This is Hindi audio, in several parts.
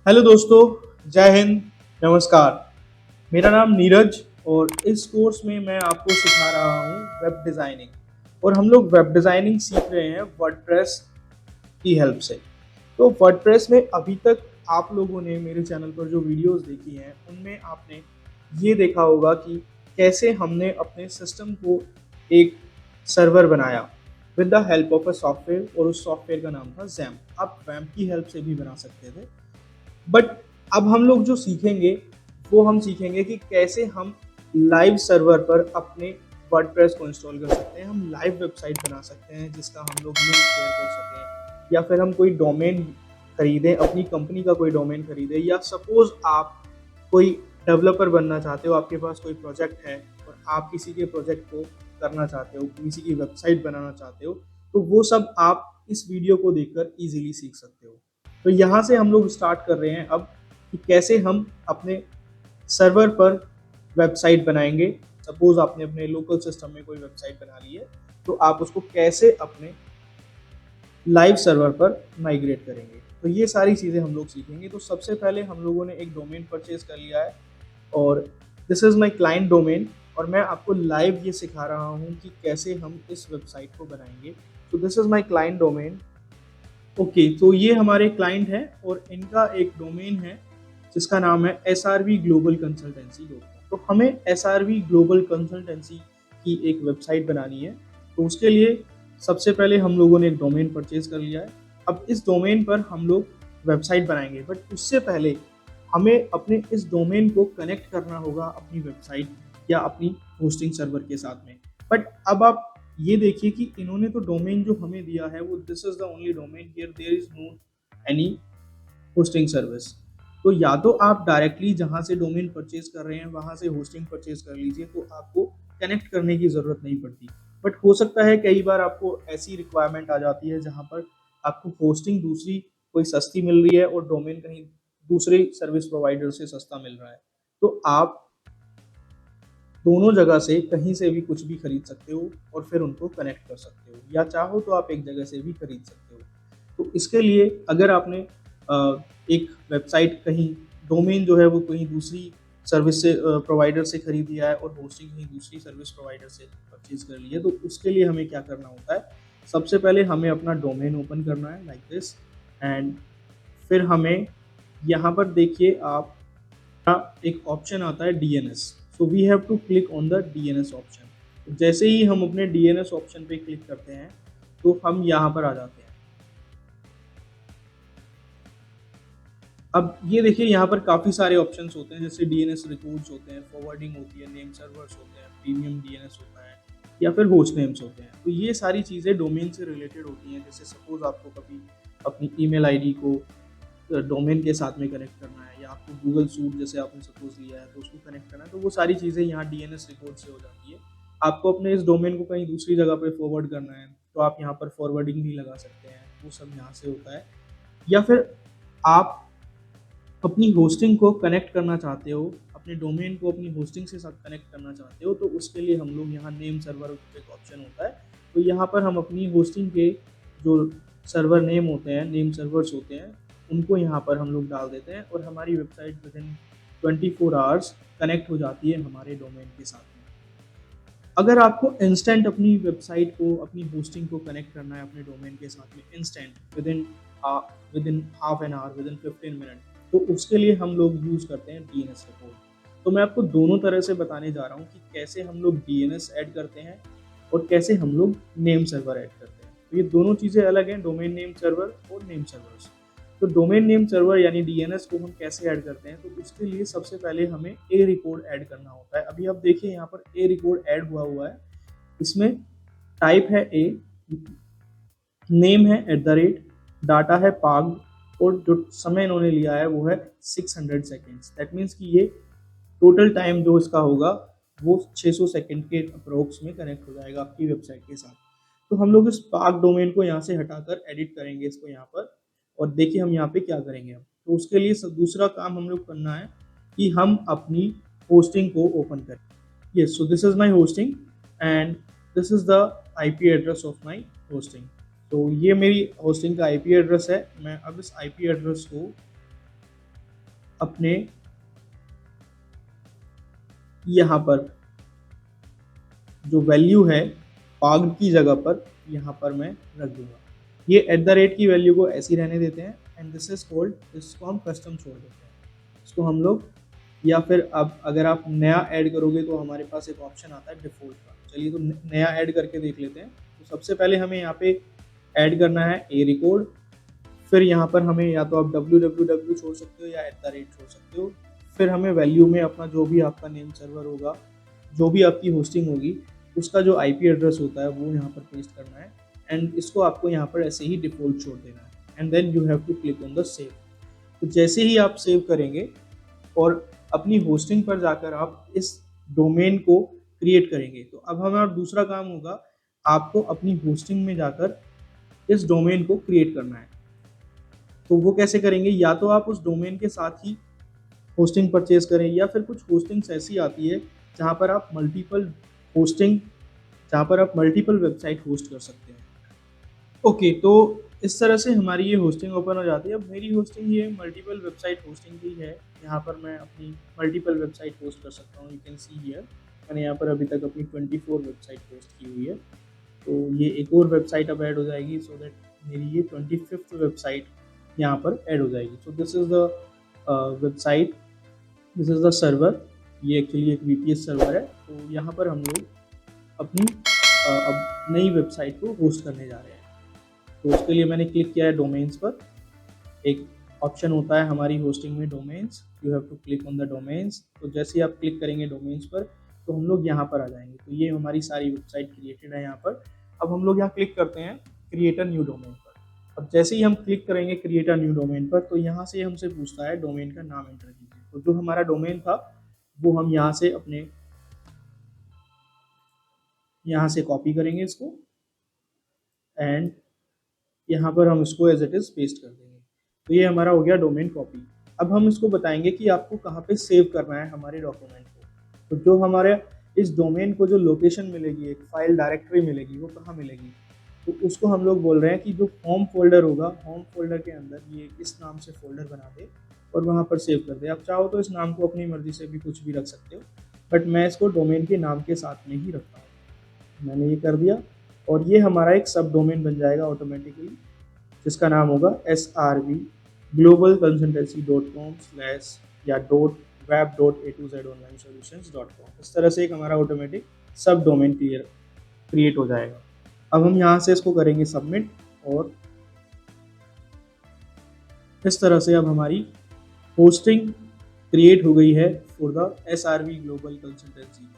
हेलो दोस्तों, जय हिंद, नमस्कार। मेरा नाम नीरज और इस कोर्स में मैं आपको सिखा रहा हूँ वेब डिज़ाइनिंग। और हम लोग वेब डिज़ाइनिंग सीख रहे हैं वर्डप्रेस की हेल्प से। तो वर्डप्रेस में अभी तक आप लोगों ने मेरे चैनल पर जो वीडियोस देखी हैं उनमें आपने ये देखा होगा कि कैसे हमने अपने सिस्टम को एक सर्वर बनाया with the help of a software, और उस सॉफ्टवेयर का नाम था जैम्प। आप वैम्प की हेल्प से भी बना सकते थे, बट अब हम लोग जो सीखेंगे वो हम सीखेंगे कि कैसे हम लाइव सर्वर पर अपने वर्डप्रेस को इंस्टॉल कर सकते हैं। हम लाइव वेबसाइट बना सकते हैं जिसका हम लोग लिंक शेयर कर सकें, या फिर हम कोई डोमेन खरीदें, अपनी कंपनी का कोई डोमेन खरीदें, या सपोज आप कोई डेवलपर बनना चाहते हो, आपके पास कोई प्रोजेक्ट है और आप किसी के प्रोजेक्ट को करना चाहते हो, किसी की वेबसाइट बनाना चाहते हो, तो वो सब आप इस वीडियो को देखकर इजीली सीख सकते हो। तो यहाँ से हम लोग स्टार्ट कर रहे हैं अब कि कैसे हम अपने सर्वर पर वेबसाइट बनाएंगे। सपोज आपने अपने लोकल सिस्टम में कोई वेबसाइट बना ली है, तो आप उसको कैसे अपने लाइव सर्वर पर माइग्रेट करेंगे। तो ये सारी चीज़ें हम लोग सीखेंगे। तो सबसे पहले हम लोगों ने एक डोमेन परचेज कर लिया है, और this is my client domain, और मैं आपको लाइव ये सिखा रहा हूँ कि कैसे हम इस वेबसाइट को बनाएंगे। तो this is my client domain. Okay, तो ये हमारे क्लाइंट हैं और इनका एक डोमेन है जिसका नाम है srvglobalconsultancy.com। तो हमें SRV ग्लोबल कंसल्टेंसी की एक वेबसाइट बनानी है। तो उसके लिए सबसे पहले हम लोगों ने एक डोमेन परचेज कर लिया है। अब इस डोमेन पर हम लोग वेबसाइट बनाएंगे, बट उससे पहले हमें अपने इस डोमेन को कनेक्ट करना होगा अपनी वेबसाइट या अपनी होस्टिंग सर्वर के साथ में। बट अब आप ये देखिए कि इन्होंने तो डोमेन जो हमें दिया है वो this is the only domain, here there is no any hosting service. तो या तो आप डायरेक्टली जहां से डोमेन परचेज कर रहे हैं वहां से होस्टिंग परचेज कर लीजिए, तो आपको कनेक्ट करने की जरूरत नहीं पड़ती। बट हो सकता है कई बार आपको ऐसी रिक्वायरमेंट आ जाती है जहां पर आपको होस्टिंग दूसरी कोई सस्ती मिल रही है और डोमेन कहीं दूसरे सर्विस प्रोवाइडर से सस्ता मिल रहा है, तो आप दोनों जगह से कहीं से भी कुछ भी खरीद सकते हो और फिर उनको कनेक्ट कर सकते हो, या चाहो तो आप एक जगह से भी खरीद सकते हो। तो इसके लिए अगर आपने एक वेबसाइट कहीं डोमेन जो है वो कहीं दूसरी सर्विस से प्रोवाइडर से खरीद लिया है और होस्टिंग कहीं दूसरी सर्विस प्रोवाइडर से परचेज कर ली है, तो उसके लिए हमें क्या करना होता है। सबसे पहले हमें अपना डोमेन ओपन करना है लाइक दिस, एंड फिर हमें यहाँ पर देखिए आप एक ऑप्शन आता है DNS। So we have to click on the DNS option. जैसे ही हम अपने DNS ऑप्शन पे क्लिक करते हैं तो हम यहाँ पर आ जाते हैं। अब ये देखिए यहाँ पर काफ़ी सारे ऑप्शंस होते हैं, जैसे DNS रिकॉर्ड्स होते हैं, फॉरवर्डिंग होती है, नेम सर्वर्स होते हैं, प्रीमियम DNS होता है, या फिर होस्ट नेम्स होते हैं। तो ये सारी चीज़ें डोमेन से रिलेटेड होती हैं। जैसे सपोज आपको कभी अपनी ईमेल आईडी को डोमेन के साथ में कनेक्ट करना है, या आपको गूगल सूट जैसे आपने सपोज लिया है तो उसको कनेक्ट करना है, तो वो सारी चीज़ें यहाँ DNS रिकॉर्ड से हो जाती है। आपको अपने इस डोमेन को कहीं दूसरी जगह पे फॉरवर्ड करना है तो आप यहाँ पर फॉरवर्डिंग भी लगा सकते हैं, वो सब यहाँ से होता है। या फिर आप अपनी होस्टिंग को कनेक्ट करना चाहते हो, अपने डोमेन को अपनी होस्टिंग से साथ कनेक्ट करना चाहते हो, तो उसके लिए हम लोग यहाँ नेम सर्वर एक ऑप्शन होता है। तो यहाँ पर हम अपनी होस्टिंग के जो सर्वर नेम होते हैं, नेम सर्वर्स होते हैं, उनको यहाँ पर हम लोग डाल देते हैं और हमारी website with in 24 hours connect हो जाती है हमारे डोमेन के साथ में। अगर आपको इंस्टेंट अपनी वेबसाइट को, अपनी होस्टिंग को कनेक्ट करना है अपने डोमेन के साथ में instant with in half an hour, with in 15 minute, तो उसके लिए हम लोग यूज़ करते हैं DNS रिपोर्ट। तो मैं आपको दोनों तरह से बताने जा रहा हूँ कि कैसे हम लोग DNS ऐड करते हैं और कैसे हम लोग नेम सर्वर ऐड करते हैं। तो ये दोनों चीज़ें अलग हैं, डोमेन नेम सर्वर और नेम सर्वर्स। तो डोमेन नेम सर्वर यानी DNS को हम कैसे ऐड करते हैं, तो उसके लिए सबसे पहले हमें ए रिकॉर्ड ऐड करना होता है। अभी आप देखिए यहाँ पर ए रिकॉर्ड ऐड हुआ है, इसमें टाइप है ए, नेम है @ डाटा है पाग, और जो समय इन्होंने लिया है वो है 600 सेकेंड्स। दैट मीन्स कि ये टोटल टाइम जो इसका होगा वो 600 सेकेंड के अप्रोक्स में कनेक्ट हो जाएगा आपकी वेबसाइट के साथ। तो हम लोग इस पाग डोमेन को यहाँ से हटाकर एडिट करेंगे इसको यहाँ पर, और देखिए हम यहाँ पे क्या करेंगे अब। तो उसके लिए दूसरा काम हम लोग करना है कि हम अपनी होस्टिंग को ओपन करें। Yes, so this is my hosting and this is the IP address of my hosting. तो ये मेरी होस्टिंग का IP एड्रेस है। मैं अब इस IP एड्रेस को अपने यहाँ पर जो वैल्यू है पाग्ड की जगह पर यहाँ पर मैं रख दूंगा। ये एट द रेट की वैल्यू को ऐसी रहने देते हैं एंड दिस इज कॉल्ड, इसको हम कस्टम छोड़ देते हैं। इसको हम लोग, या फिर अब अगर आप नया ऐड करोगे तो हमारे पास एक ऑप्शन आता है डिफ़ॉल्ट का। चलिए तो नया ऐड करके देख लेते हैं। तो सबसे पहले हमें यहाँ पे ऐड करना है ए रिकॉर्ड, फिर यहाँ पर हमें या तो आप www छोड़ सकते हो या एट द रेट छोड़ सकते हो। फिर हमें वैल्यू में अपना जो भी आपका नेम सर्वर होगा, जो भी आपकी होस्टिंग होगी, उसका जो आईपी एड्रेस होता है वो यहाँ पर पेस्ट करना है एंड इसको आपको यहाँ पर ऐसे ही डिफ़ॉल्ट छोड़ देना है and then you have to click on the save. तो जैसे ही आप सेव करेंगे और अपनी होस्टिंग पर जाकर आप इस डोमेन को क्रिएट करेंगे, तो अब हमारा दूसरा काम होगा, आपको अपनी होस्टिंग में जाकर इस डोमेन को क्रिएट करना है। तो वो कैसे करेंगे, या तो आप उस डोमेन के साथ ही होस्टिंग परचेज करें, या फिर कुछ होस्टिंग्स ऐसी आती है जहाँ पर आप मल्टीपल होस्टिंग, जहाँ पर आप मल्टीपल वेबसाइट होस्ट कर सकते हैं। ओके, तो इस तरह से हमारी ये होस्टिंग ओपन हो जाती है। अब मेरी होस्टिंग ये मल्टीपल वेबसाइट होस्टिंग की है। यहाँ पर मैं अपनी मल्टीपल वेबसाइट होस्ट कर सकता हूँ। यू कैन सी हियर मैंने यहाँ पर अभी तक अपनी 24 वेबसाइट होस्ट की हुई है। तो ये एक और वेबसाइट अब ऐड हो जाएगी, सो दैट मेरी ये 25th वेबसाइट यहाँ पर ऐड हो जाएगी। सो this is the website, this is the server. ये एक्चुअली एक VPS सर्वर है। तो यहाँ पर हम लोग अपनी अब नई वेबसाइट को होस्ट करने जा रहे हैं। तो उसके लिए मैंने क्लिक किया है डोमेन्स पर। एक ऑप्शन होता है हमारी होस्टिंग में domains, you have to click on the domains. तो जैसे ही आप क्लिक करेंगे डोमेन्स पर तो हम लोग यहाँ पर आ जाएंगे। तो ये हमारी सारी वेबसाइट क्रिएटेड है यहाँ पर। अब हम लोग यहाँ क्लिक करते हैं क्रिएट अ न्यू डोमेन पर। अब जैसे ही हम क्लिक करेंगे क्रिएट अ न्यू डोमेन पर, तो यहाँ से हमसे पूछता है डोमेन का नाम एंटर कीजिए। तो जो हमारा डोमेन था वो हम यहाँ से अपने यहाँ से कॉपी करेंगे इसको एंड यहाँ पर हम इसको एज इट इज़ पेस्ट कर देंगे। तो ये हमारा हो गया डोमेन कॉपी। अब हम इसको बताएंगे कि आपको कहाँ पे सेव करना है हमारे डॉक्यूमेंट को। तो जो हमारे इस डोमेन को जो लोकेशन मिलेगी, एक फाइल डायरेक्टरी मिलेगी, वो कहाँ मिलेगी, तो उसको हम लोग बोल रहे हैं कि जो होम फोल्डर होगा, होम फोल्डर के अंदर ये इस नाम से फोल्डर बना दे और वहाँ पर सेव कर दे। आप चाहो तो इस नाम को अपनी मर्जी से भी कुछ भी रख सकते हो, बट मैं इसको डोमेन के नाम के साथ में ही रखता हूँ। मैंने ये कर दिया और ये हमारा एक सब डोमेन बन जाएगा ऑटोमेटिकली, जिसका नाम होगा SRV ग्लोबल कंसल्टेंसी .com/ या .web.a2zonlinesolutions.com। इस तरह से एक हमारा ऑटोमेटिक सब डोमेन क्रिएट हो जाएगा। अब हम यहाँ से इसको करेंगे सबमिट और इस तरह से अब हमारी होस्टिंग क्रिएट हो गई है for the SRV global consultancy.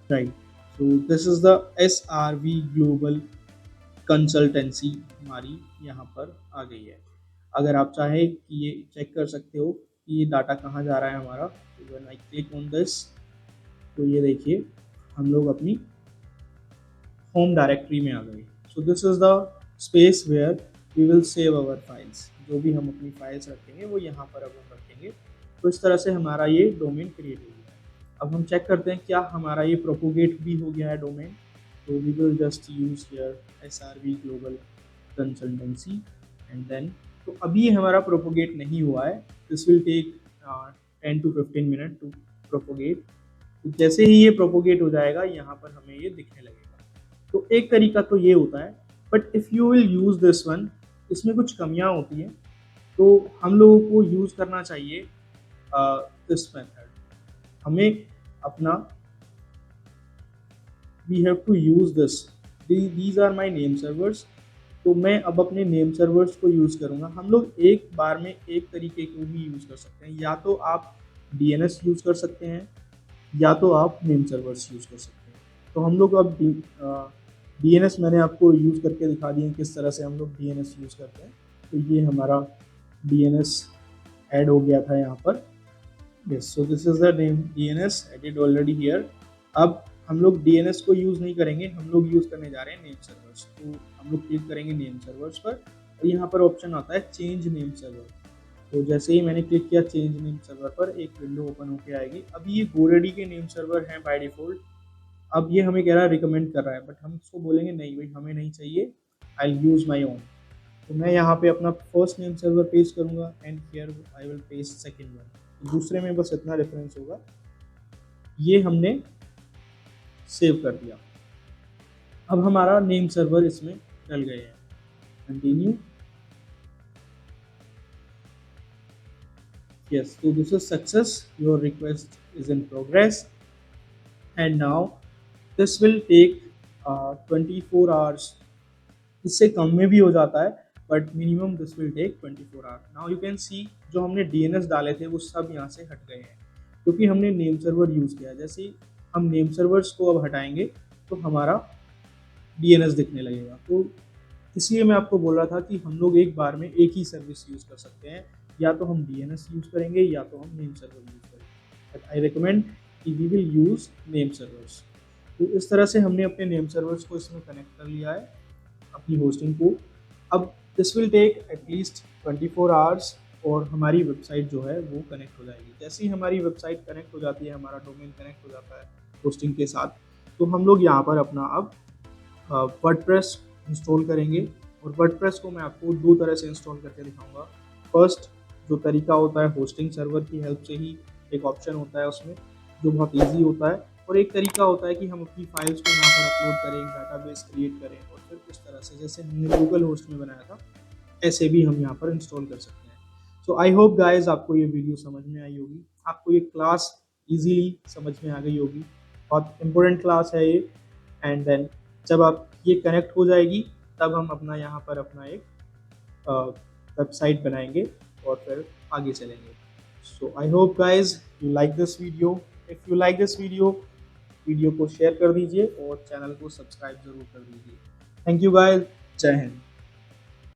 Right, so this is the SRV global consultancy हमारी यहाँ पर आ गई है। अगर आप चाहें कि ये चेक कर सकते हो कि ये डाटा कहाँ जा रहा है हमारा, तो when I click on this, तो ये देखिए हम लोग अपनी होम डायरेक्टरी में आ गए। So this is the space where we will save our files. जो भी हम अपनी फाइल्स रखेंगे वो यहाँ पर अब हम रखेंगे। तो इस तरह से हमारा ये डोमेन क्रिएट हो गया है। अब हम चेक करते हैं क्या हमारा ये प्रोपोगेट भी हो गया है डोमेन। तो we will just use here SRV global consultancy and then, तो अभी हमारा प्रोपोगेट नहीं हुआ है। This will take 10 to 15 minute to propagate. तो जैसे ही ये प्रोपोगेट हो जाएगा यहाँ पर हमें ये दिखने लगेगा। तो एक तरीका तो ये होता है, but if you will use this one, इसमें कुछ कमियाँ होती हैं। तो हम लोगों को यूज़ करना चाहिए दिस मेथड। हमें अपना we have to use this, these are my name servers. तो मैं अब अपने नेम सर्वर्स को यूज़ करूँगा। हम लोग एक बार में एक तरीके को भी यूज़ कर सकते हैं, या तो आप DNS यूज़ कर सकते हैं या तो आप नेम सर्वर्स यूज़ कर सकते हैं। तो हम लोग अब DNS मैंने आपको यूज़ करके दिखा दिए किस तरह से हम लोग DNS यूज़ करते हैं। तो ये हमारा DNS ऐड हो गया था यहाँ पर। Yes, so this is the name DNS added already here. अब हम लोग DNS को यूज़ नहीं करेंगे, हम लोग यूज़ करने जा रहे हैं नेम सर्वर्स। तो हम लोग क्लिक करेंगे नेम सर्वर्स पर और यहाँ पर ऑप्शन आता है चेंज नेम सर्वर। तो जैसे ही मैंने क्लिक किया चेंज नेम सर्वर पर, एक विंडो ओपन होकर आएगी। अभी ये GoDaddy के नेम सर्वर हैं बाय डिफ़ॉल्ट। अब ये हमें कह रहा है रिकमेंड कर रहा है, बट हम इसको बोलेंगे नहीं भाई हमें नहीं चाहिए, I will use my own. तो मैं यहाँ पे अपना फर्स्ट नेम सर्वर पेस्ट करूँगा and here I will paste second one. दूसरे में बस इतना डिफरेंस होगा। ये हमने सेव कर दिया। अब हमारा नेम सर्वर इसमें डल गए हैं। Continue. Yes, so this is success. Your request is in progress, and now this will take 24 hours. इससे कम में भी हो जाता है, but minimum this will take 24 hours. Now you can see जो हमने DNS डाले थे वो सब यहाँ से हट गए हैं, क्योंकि हमने नेम सर्वर यूज़ किया। जैसे ही हम नेम सर्वर्स को अब हटाएंगे तो हमारा DNS दिखने लगेगा। तो इसलिए मैं आपको बोल रहा था कि हम लोग एक बार में एक ही सर्विस यूज़ कर सकते हैं, या तो हम DNS यूज़ करेंगे या तो हम नेम सर्वर यूज़ करेंगे। बट आई रिकमेंड कि we will use name servers. तो इस तरह से हमने अपने नेम सर्वर्स को इसमें कनेक्ट कर लिया है, अपनी होस्टिंग को। अब this will take at least 24 hours और हमारी वेबसाइट जो है वो कनेक्ट हो जाएगी। जैसे ही हमारी वेबसाइट कनेक्ट हो जाती है, हमारा डोमेन कनेक्ट हो जाता है होस्टिंग के साथ, तो हम लोग यहाँ पर अपना अब वर्डप्रेस इंस्टॉल करेंगे। और वर्डप्रेस को मैं आपको दो तरह से इंस्टॉल करके दिखाऊंगा। फर्स्ट जो तरीका होता है होस्टिंग सर्वर की हेल्प से ही, एक ऑप्शन होता है उसमें जो बहुत इजी होता है, और एक तरीका होता है कि हम अपनी फाइल्स को यहाँ पर अपलोड करें, डाटाबेस क्रिएट करें और फिर इस तरह से जैसे हमने गूगल होस्ट में बनाया था ऐसे भी हम यहाँ पर इंस्टॉल कर सकते हैं। सो आई होप गाइज आपको ये वीडियो समझ में आई होगी, आपको ये क्लास इजीली समझ में आ गई होगी। बहुत इंपॉर्टेंट क्लास है ये। एंड देन जब आप ये कनेक्ट हो जाएगी तब हम अपना यहाँ पर अपना एक वेबसाइट बनाएंगे और फिर आगे चलेंगे। So I hope guys you like this video. If you like this video को शेयर कर दीजिए और चैनल को सब्सक्राइब जरूर कर दीजिए। Thank you guys. जय हिंद।